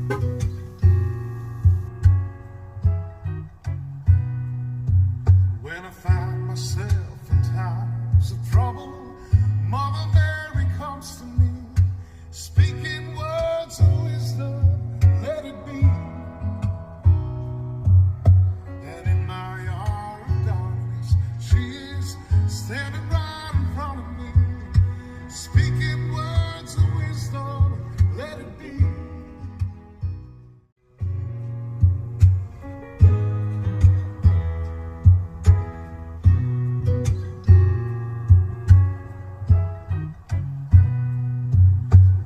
When I find myself in times of trouble, Mother Mary comes to me, speaking words of wisdom, let it be. And in my hour of darkness, she is standing right in front of me, speaking words of wisdom, let it be.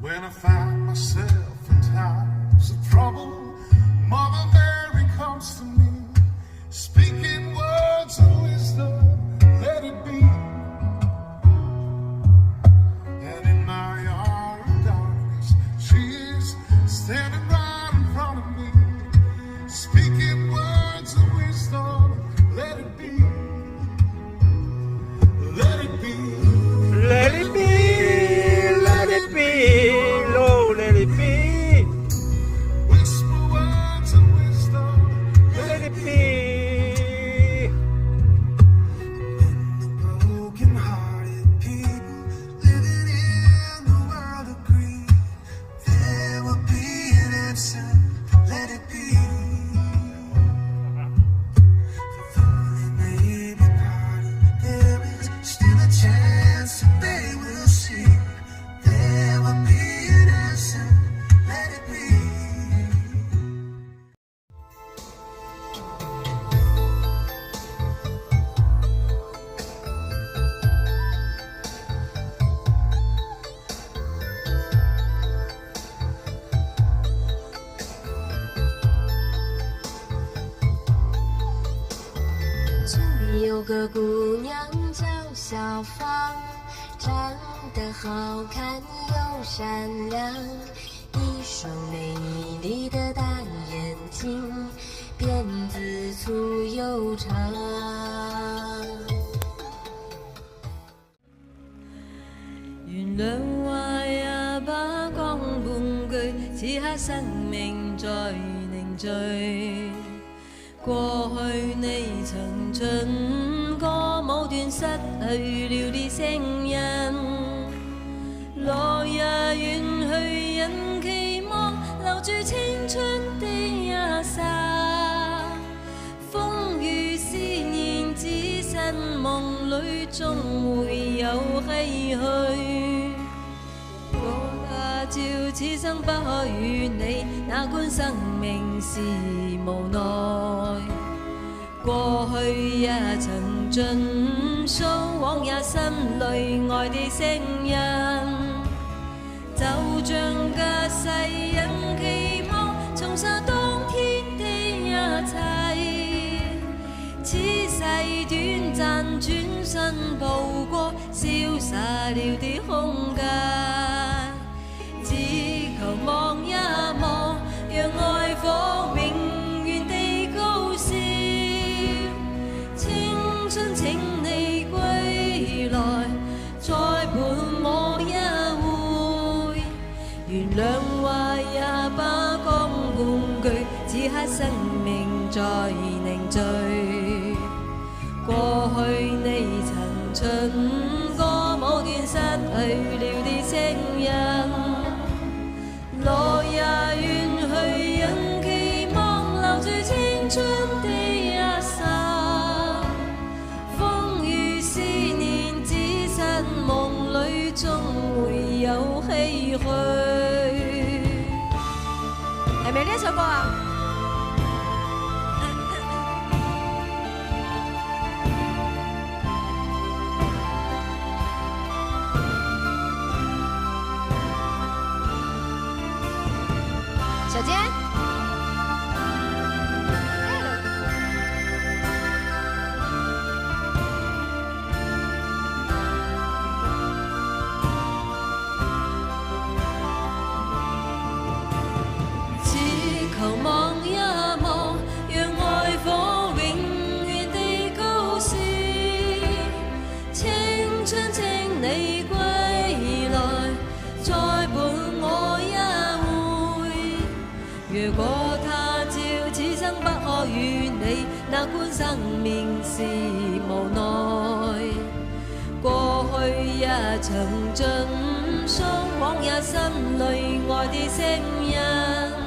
When I find myself in times of trouble, Mother Mary comes to me, speaking words of wisdom, let it be. And in my hour of darkness, she is standing right in front of me, speaking words of wisdom, let it be. Let it be. Let it be, let it be, Lord, let it be, Whisper words of wisdom, let it be. And the broken-hearted people living in the world agree there will be an answer, let it be. For though they may be parted, there is still a chance that they will see there will be an answer, let it be.这里有个姑娘叫小芳，长得好看又善良，一双美丽的大眼睛，辫子粗又长。原諒話也不講半句，此刻生命在凝聚。過去你曾唱歌舞段，失去了啲聲音。來日遠去，人期望留住青春的一剎。風雨思念，只身夢裏終會有唏噓。我照此生不可與你，哪管生命是無奈。過去也曾盡訴，往日心裏愛的聲音，就像隔世人期望重拾當天的一切。此世短暫，轉身步過，瀟灑了的空間。只求望一望，讓愛火永遠地高燒。青春請你歸來，再伴我一回。原諒話也不講半句，此刻生命在凝聚。過去你曾唱歌舞段，失去了的聲音。來也遠去，人期望留住青春的一剎。風雨思念，只身夢裏終會有唏噓。係咪呢一首歌啊？小坚。只求望一望，讓愛火永遠地高燒。青春請你歸來，再伴我一回。如果他朝此生不可與你，那觀生命是無奈。過去也曾盡訴，往日心裏愛的聲音。